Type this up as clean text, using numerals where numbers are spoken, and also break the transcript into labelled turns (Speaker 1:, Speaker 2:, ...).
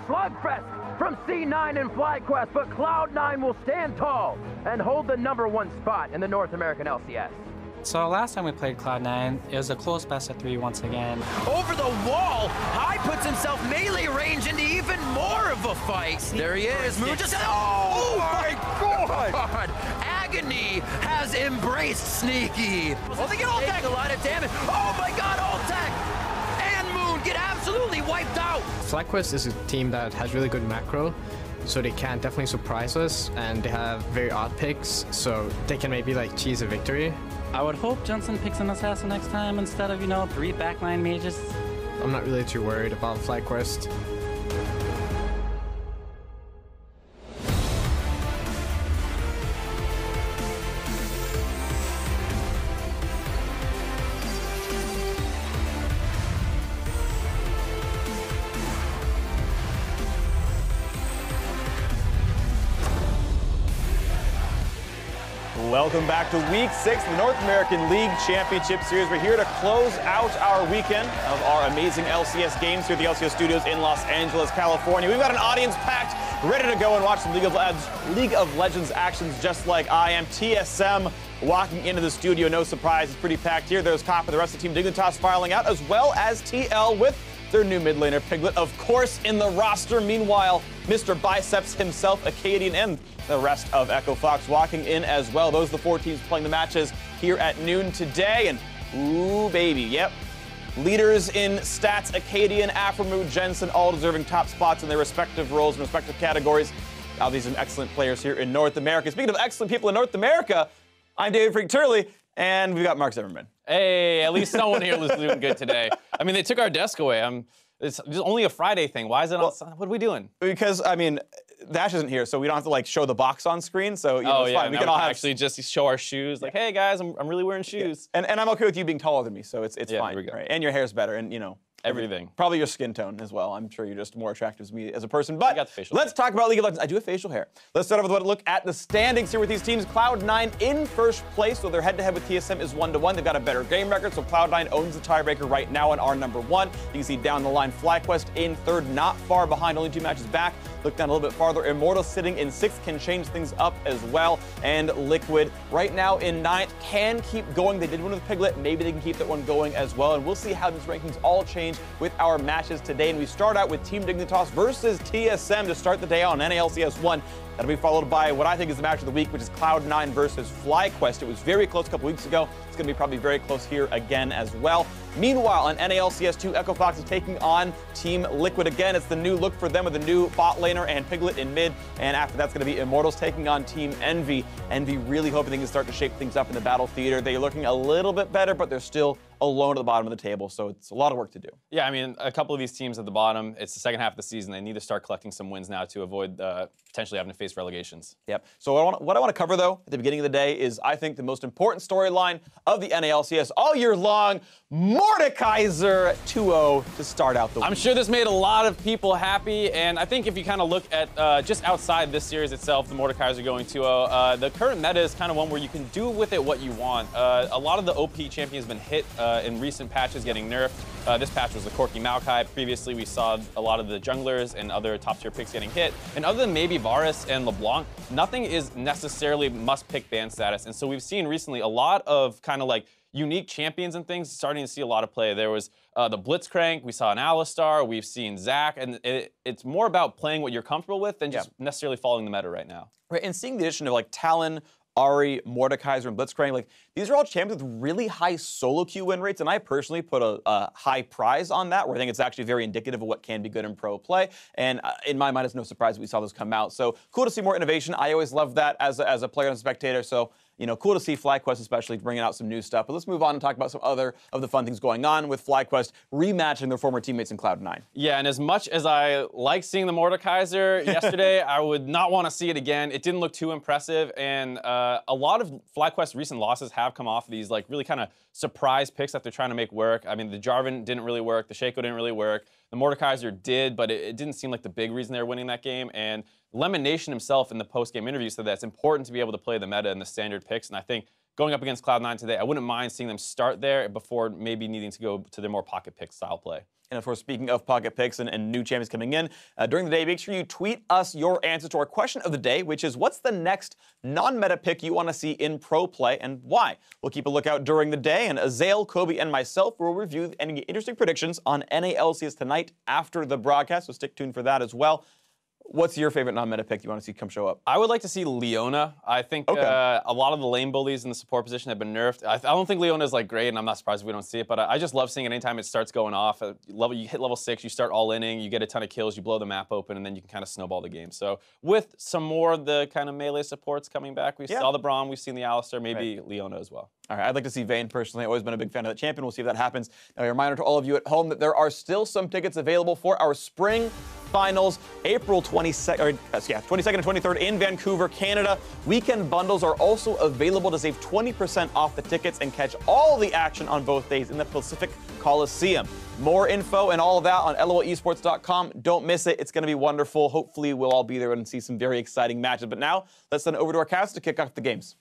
Speaker 1: slugfest from C9 and FlyQuest, but Cloud9 will stand tall and hold the #1 spot in the North American LCS.
Speaker 2: So last time we played Cloud9, it was a close best of 3 once again.
Speaker 1: Over the wall, High puts himself melee range into even more of a fight. There he is. Moon just, oh my God! Agony has embraced Sneaky. Oh, they get ult tech. A lot of damage. Oh my God, ult tech! And Moon get absolutely wiped out.
Speaker 3: FlyQuest is a team that has really good macro, so they can definitely surprise us, and they have very odd picks, so they can maybe like cheese a victory.
Speaker 2: I would hope Johnson picks an assassin next time instead of, 3 backline mages.
Speaker 3: I'm not really too worried about FlyQuest.
Speaker 4: Welcome back to Week 6 of the North American League Championship Series. We're here to close out our weekend of our amazing LCS games here at the LCS studios in Los Angeles, California. We've got an audience packed, ready to go and watch some League of Legends actions just like I am. TSM walking into the studio, no surprise, it's pretty packed here. There's Cop and the rest of Team Dignitas filing out, as well as TL with their new mid laner, Piglet, of course, in the roster. Meanwhile, Mr. Biceps himself, Acadian, and the rest of Echo Fox walking in as well. Those are the 4 teams playing the matches here at noon today. And, ooh, baby, yep. Leaders in stats, Acadian, Afromood, Jensen, all deserving top spots in their respective roles and respective categories. Now, these are some excellent players here in North America. Speaking of excellent people in North America, I'm David Freak Turley, and we've got Mark Zimmerman.
Speaker 5: Hey, at least someone here was doing good today. I mean, they took our desk away. It's just only a Friday thing. Why is it on? What are we doing?
Speaker 4: Because, I mean, Dash isn't here, so we don't have to, like, show the box on screen. So, it's fine. We can all
Speaker 5: actually just show our shoes. Like, hey, guys, I'm really wearing shoes.
Speaker 4: Yeah. And I'm okay with you being taller than me, so it's fine.
Speaker 5: Here we go.
Speaker 4: Right? And your hair's better, and,
Speaker 5: everything.
Speaker 4: Probably your skin tone as well. I'm sure you're just more attractive to me as a person. But
Speaker 5: got the facial
Speaker 4: let's talk about League of Legends. I do have facial hair. Let's start off with a look at the standings here with these teams. Cloud9 in first place, so their head-to-head with TSM is 1-1. They've got a better game record, so Cloud9 owns the tiebreaker right now and are #1. You can see down the line, FlyQuest in third, not far behind, only 2 matches back. Look down a little bit farther. Immortal sitting in 6th, can change things up as well. And Liquid right now in 9th, can keep going. They did win with Piglet. Maybe they can keep that one going as well. And we'll see how these rankings all change with our matches today. And we start out with Team Dignitas versus TSM to start the day on NALCS 1. That'll be followed by what I think is the match of the week, which is Cloud9 versus FlyQuest. It was very close a couple weeks ago. It's going to be probably very close here again as well. Meanwhile, on NALCS 2, Echo Fox is taking on Team Liquid again. It's the new look for them with a new bot laner and Piglet in mid. And after that's going to be Immortals taking on Team Envy. Envy really hoping they can start to shape things up in the battle theater. They're looking a little bit better, but they're still alone at the bottom of the table, so it's a lot of work to do.
Speaker 5: Yeah, I mean, a couple of these teams at the bottom, it's the second half of the season. They need to start collecting some wins now to avoid potentially having to face relegations.
Speaker 4: Yep. So what I want to cover, though, at the beginning of the day is, I think, the most important storyline of the NALCS all year long, Mordekaiser 2-0 to start out the week.
Speaker 5: I'm sure this made a lot of people happy, and I think if you kind of look at just outside this series itself, the Mordekaiser going 2-0, the current meta is kind of one where you can do with it what you want. A lot of the OP champions have been hit in recent patches, getting nerfed. This patch was the Corki Maokai. Previously, we saw a lot of the junglers and other top-tier picks getting hit. And other than maybe Varus and LeBlanc, nothing is necessarily must-pick ban status. And so we've seen recently a lot of kind of like unique champions and things starting to see a lot of play. There was the Blitzcrank, we saw an Alistar, we've seen Zac, and it's more about playing what you're comfortable with than just necessarily following the meta right now.
Speaker 4: Right, and seeing the addition of like Talon, Ahri, Mordekaiser, and Blitzcrank, like, these are all champions with really high solo queue win rates, and I personally put a high prize on that, where I think it's actually very indicative of what can be good in pro play, and in my mind, it's no surprise that we saw those come out. So cool to see more innovation. I always love that as a player and a spectator, so cool to see FlyQuest especially bringing out some new stuff. But let's move on and talk about some other of the fun things going on with FlyQuest rematching their former teammates in Cloud9.
Speaker 5: Yeah, and as much as I like seeing the Mordekaiser yesterday, I would not want to see it again. It didn't look too impressive, and a lot of FlyQuest recent losses have come off of these like really kind of surprise picks that they're trying to make work. I mean, the Jarvan didn't really work, the Shaco didn't really work, the Mordekaiser did, but it didn't seem like the big reason they were winning that game. And Lemon Nation himself in the post-game interview said that it's important to be able to play the meta and the standard picks, and I think going up against Cloud9 today, I wouldn't mind seeing them start there before maybe needing to go to their more pocket pick style play.
Speaker 4: And of course, speaking of pocket picks and new champions coming in, during the day, make sure you tweet us your answer to our question of the day, which is, what's the next non-meta pick you want to see in pro play and why? We'll keep a lookout during the day, and Azael, Kobe, and myself will review any interesting predictions on NA/LCS tonight after the broadcast, so stick tuned for that as well. What's your favorite non-meta pick you want to see come show up?
Speaker 5: I would like to see Leona. I think a lot of the lane bullies in the support position have been nerfed. I don't think Leona is like great, and I'm not surprised if we don't see it, but I just love seeing it anytime it starts going off. You hit level 6, you start all-inning, you get a ton of kills, you blow the map open, and then you can kind of snowball the game. So with some more of the kind of melee supports coming back, we saw the Braum, we've seen the Alistar, maybe Leona as well.
Speaker 4: All right, I'd like to see Vayne personally. I've always been a big fan of that champion. We'll see if that happens. Now, a reminder to all of you at home that there are still some tickets available for our spring finals, April 22nd and 23rd in Vancouver, Canada. Weekend bundles are also available to save 20% off the tickets and catch all the action on both days in the Pacific Coliseum. More info and all of that on loesports.com. Don't miss it. It's going to be wonderful. Hopefully, we'll all be there and see some very exciting matches. But now, let's send it over to our cast to kick off the games.